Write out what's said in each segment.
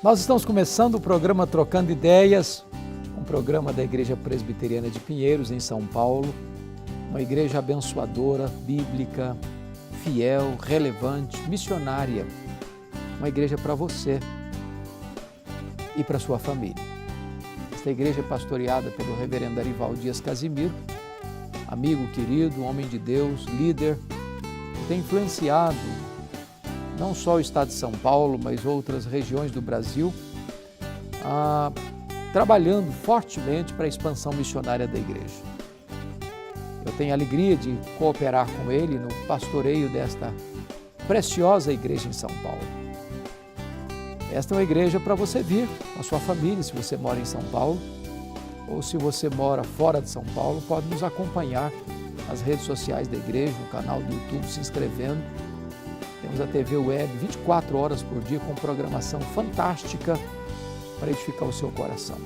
Nós estamos começando o programa Trocando Ideias, um programa da Igreja Presbiteriana de Pinheiros, em São Paulo, uma igreja abençoadora, bíblica, fiel, relevante, missionária, uma igreja para você e para sua família. Esta igreja é pastoreada pelo reverendo Arival Dias Casimiro, amigo querido, homem de Deus, líder, que tem influenciado não só o estado de São Paulo, mas outras regiões do Brasil, trabalhando fortemente para a expansão missionária da igreja. Eu tenho a alegria de cooperar com ele no pastoreio desta preciosa igreja em São Paulo. Esta é uma igreja para você vir com a sua família, se você mora em São Paulo, ou se você mora fora de São Paulo, pode nos acompanhar nas redes sociais da igreja, no canal do YouTube, se inscrevendo. Temos a TV Web 24 horas por dia com programação fantástica para edificar o seu coração.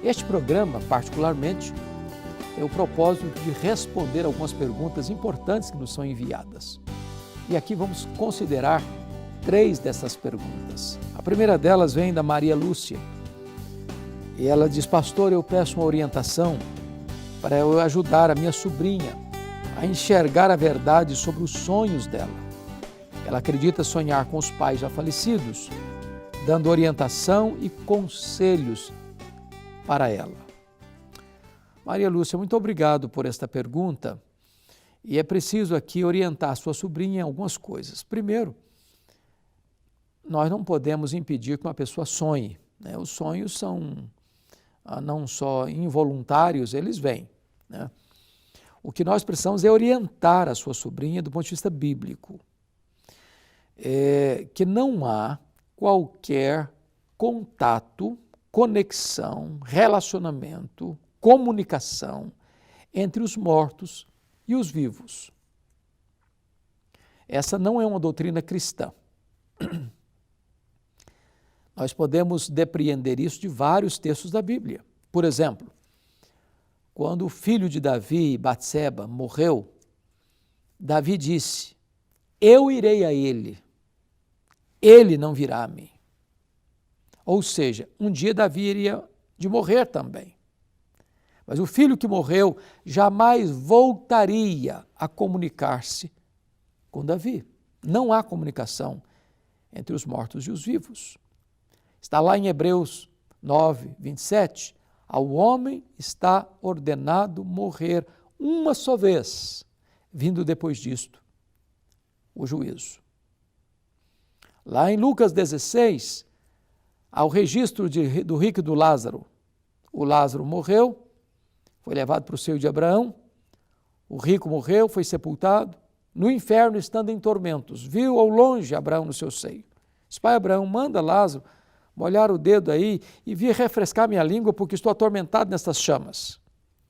Este programa, particularmente, tem o propósito de responder algumas perguntas importantes que nos são enviadas. E aqui vamos considerar 3 dessas perguntas. A primeira delas vem da Maria Lúcia. E ela diz: pastor, eu peço uma orientação para eu ajudar a minha sobrinha a enxergar a verdade sobre os sonhos dela. Ela acredita sonhar com os pais já falecidos, dando orientação e conselhos para ela. Maria Lúcia, muito obrigado por esta pergunta. E é preciso aqui orientar a sua sobrinha em algumas coisas. Primeiro, nós não podemos impedir que uma pessoa sonhe, né? Os sonhos são não só involuntários, eles vêm, né? O que nós precisamos é orientar a sua sobrinha do ponto de vista bíblico, que não há qualquer contato, conexão, relacionamento, comunicação entre os mortos e os vivos. Essa não é uma doutrina cristã. Nós podemos depreender isso de vários textos da Bíblia. Por exemplo, quando o filho de Davi, Batseba, morreu, Davi disse: eu irei a ele não virá a mim. Ou seja, um dia Davi iria de morrer também. Mas o filho que morreu jamais voltaria a comunicar-se com Davi. Não há comunicação entre os mortos e os vivos. Está lá em Hebreus 9, 27, ao homem está ordenado morrer uma só vez, vindo depois disto o juízo. Lá em Lucas 16, há o registro do rico e do Lázaro. O Lázaro morreu, foi levado para o seio de Abraão, o rico morreu, foi sepultado, no inferno estando em tormentos, viu ao longe Abraão no seu seio. Disse: pai Abraão, manda Lázaro molhar o dedo aí e vir refrescar minha língua, porque estou atormentado nestas chamas.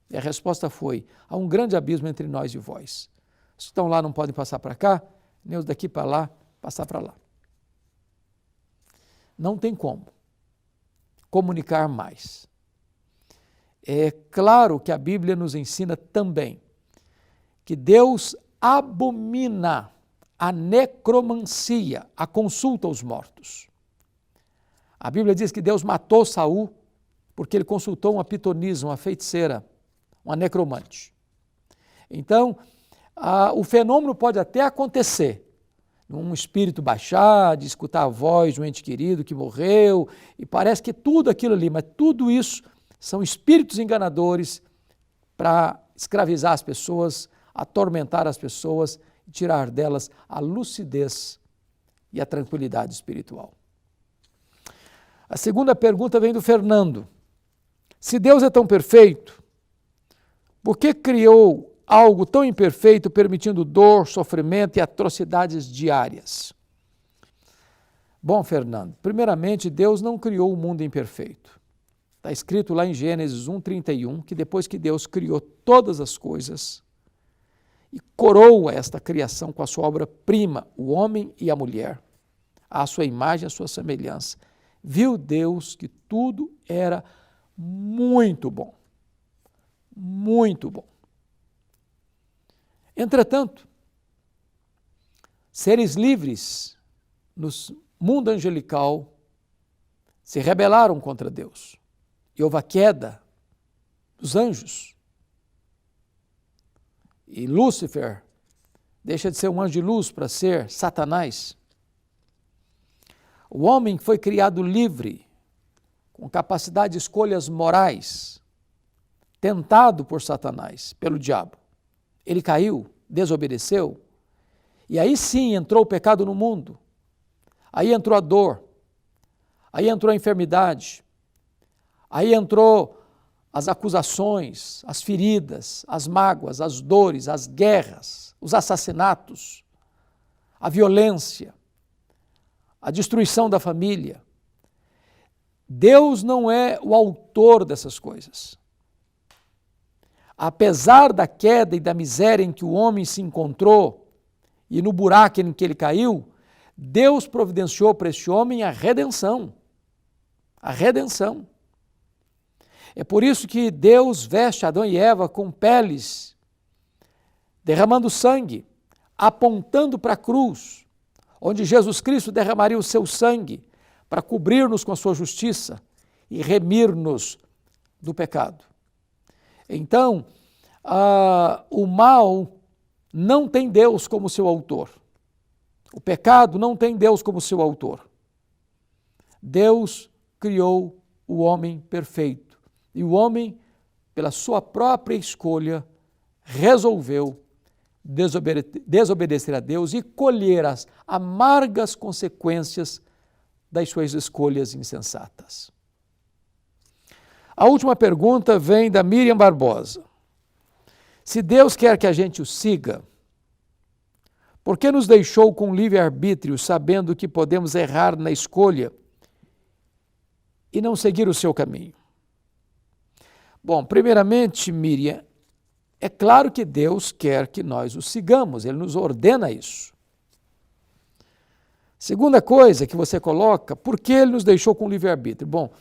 E a resposta foi: há um grande abismo entre nós e vós. Os que estão lá não podem passar para cá, nem os daqui para lá, passar para lá. Não tem como comunicar mais. É claro que a Bíblia nos ensina também que Deus abomina a necromancia, a consulta aos mortos. A Bíblia diz que Deus matou Saul porque ele consultou uma pitonisa, uma feiticeira, uma necromante. Então, o fenômeno pode até acontecer, um espírito baixar, de escutar a voz de um ente querido que morreu, e parece que tudo aquilo ali, mas tudo isso são espíritos enganadores para escravizar as pessoas, atormentar as pessoas e tirar delas a lucidez e a tranquilidade espiritual. A segunda pergunta vem do Fernando. Se Deus é tão perfeito, por que criou algo tão imperfeito, permitindo dor, sofrimento e atrocidades diárias? Bom, Fernando, primeiramente, Deus não criou o mundo imperfeito. Está escrito lá em Gênesis 1:31, que depois que Deus criou todas as coisas e coroa esta criação com a sua obra-prima, o homem e a mulher, à sua imagem e à sua semelhança, viu Deus que tudo era muito bom. Muito bom. Entretanto, seres livres no mundo angelical se rebelaram contra Deus e houve a queda dos anjos. E Lúcifer deixa de ser um anjo de luz para ser Satanás. O homem foi criado livre, com capacidade de escolhas morais, tentado por Satanás, pelo diabo. Ele caiu, desobedeceu, e aí sim entrou o pecado no mundo. Aí entrou a dor, aí entrou a enfermidade, aí entrou as acusações, as feridas, as mágoas, as dores, as guerras, os assassinatos, a violência, a destruição da família. Deus não é o autor dessas coisas. Apesar da queda e da miséria em que o homem se encontrou e no buraco em que ele caiu, Deus providenciou para esse homem a redenção. A redenção. É por isso que Deus veste Adão e Eva com peles, derramando sangue, apontando para a cruz, onde Jesus Cristo derramaria o seu sangue para cobrir-nos com a sua justiça e remir-nos do pecado. Então, o mal não tem Deus como seu autor. O pecado não tem Deus como seu autor. Deus criou o homem perfeito. E o homem, pela sua própria escolha, resolveu desobedecer a Deus e colher as amargas consequências das suas escolhas insensatas. A última pergunta vem da Miriam Barbosa. Se Deus quer que a gente o siga, por que nos deixou com livre-arbítrio, sabendo que podemos errar na escolha e não seguir o seu caminho? Bom, primeiramente, Miriam, é claro que Deus quer que nós o sigamos, Ele nos ordena isso. Segunda coisa que você coloca, por que Ele nos deixou com livre-arbítrio? Bom,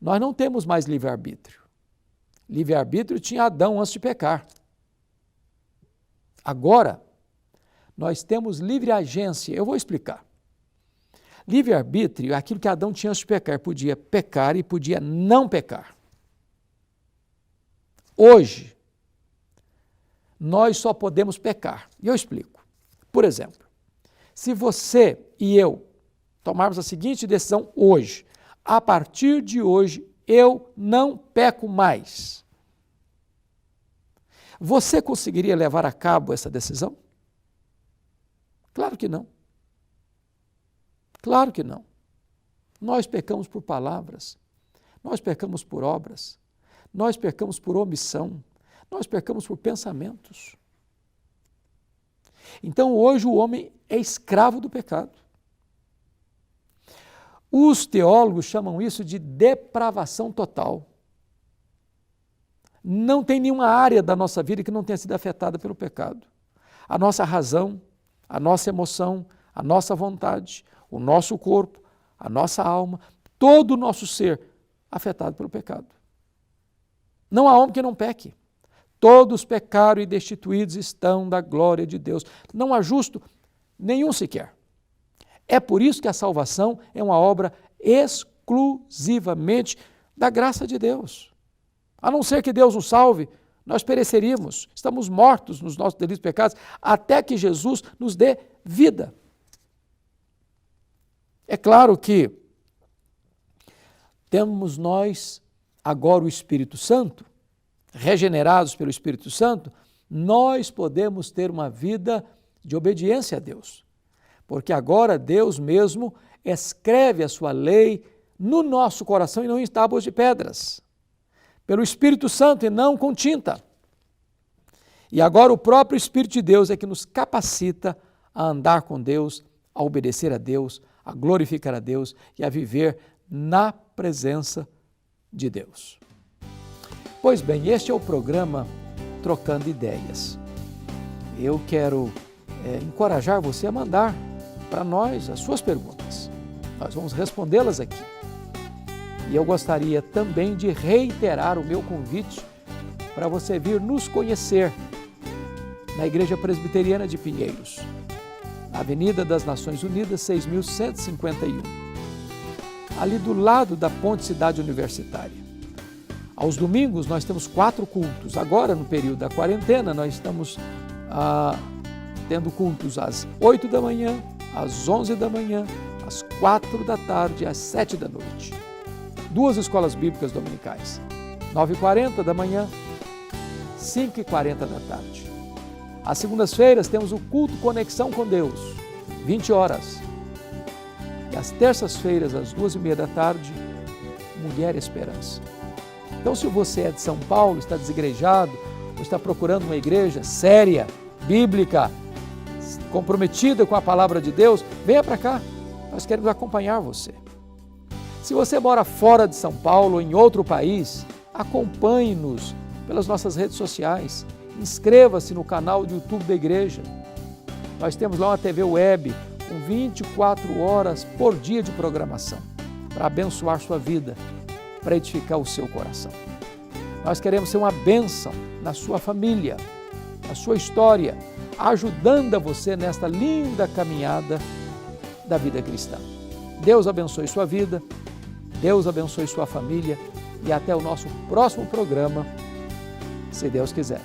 nós não temos mais livre-arbítrio. Livre-arbítrio tinha Adão antes de pecar. Agora, nós temos livre agência. Eu vou explicar. Livre-arbítrio é aquilo que Adão tinha antes de pecar. Podia pecar e podia não pecar. Hoje, nós só podemos pecar. E eu explico. Por exemplo, se você e eu tomarmos a seguinte decisão hoje, a partir de hoje eu não peco mais, você conseguiria levar a cabo essa decisão? Claro que não. Claro que não. Nós pecamos por palavras, nós pecamos por obras, nós pecamos por omissão, nós pecamos por pensamentos. Então hoje o homem é escravo do pecado. Os teólogos chamam isso de depravação total. Não tem nenhuma área da nossa vida que não tenha sido afetada pelo pecado. A nossa razão, a nossa emoção, a nossa vontade, o nosso corpo, a nossa alma, todo o nosso ser afetado pelo pecado. Não há homem que não peque. Todos pecaram e destituídos estão da glória de Deus. Não há justo nenhum sequer. É por isso que a salvação é uma obra exclusivamente da graça de Deus. A não ser que Deus nos salve, nós pereceríamos, estamos mortos nos nossos delitos e pecados, até que Jesus nos dê vida. É claro que temos nós agora o Espírito Santo, regenerados pelo Espírito Santo, nós podemos ter uma vida de obediência a Deus. Porque agora Deus mesmo escreve a sua lei no nosso coração e não em tábuas de pedras. Pelo Espírito Santo e não com tinta. E agora o próprio Espírito de Deus é que nos capacita a andar com Deus, a obedecer a Deus, a glorificar a Deus e a viver na presença de Deus. Pois bem, este é o programa Trocando Ideias. Eu quero encorajar você a mandar para nós as suas perguntas. Nós vamos respondê-las aqui. E eu gostaria também de reiterar o meu convite para você vir nos conhecer na Igreja Presbiteriana de Pinheiros, Avenida das Nações Unidas, 6.151. ali do lado da Ponte Cidade Universitária. Aos domingos nós temos 4 cultos. Agora, no período da quarentena, nós estamos tendo cultos às 8 da manhã, às 11 da manhã, às 4 da tarde e às 7 da noite. 2 escolas bíblicas dominicais, 9h40 da manhã, 5h40 da tarde. Às segundas-feiras temos o culto Conexão com Deus, 20 horas. E às terças-feiras, às 2h30 da tarde, Mulher Esperança. Então, se você é de São Paulo, está desigrejado, ou está procurando uma igreja séria, bíblica, comprometida com a palavra de Deus, venha para cá, nós queremos acompanhar você. Se você mora fora de São Paulo ou em outro país, acompanhe-nos pelas nossas redes sociais, inscreva-se no canal do YouTube da igreja. Nós temos lá uma TV web com 24 horas por dia de programação, para abençoar sua vida, para edificar o seu coração. Nós queremos ser uma bênção na sua família, na sua história, ajudando a você nesta linda caminhada da vida cristã. Deus abençoe sua vida, Deus abençoe sua família e até o nosso próximo programa, se Deus quiser.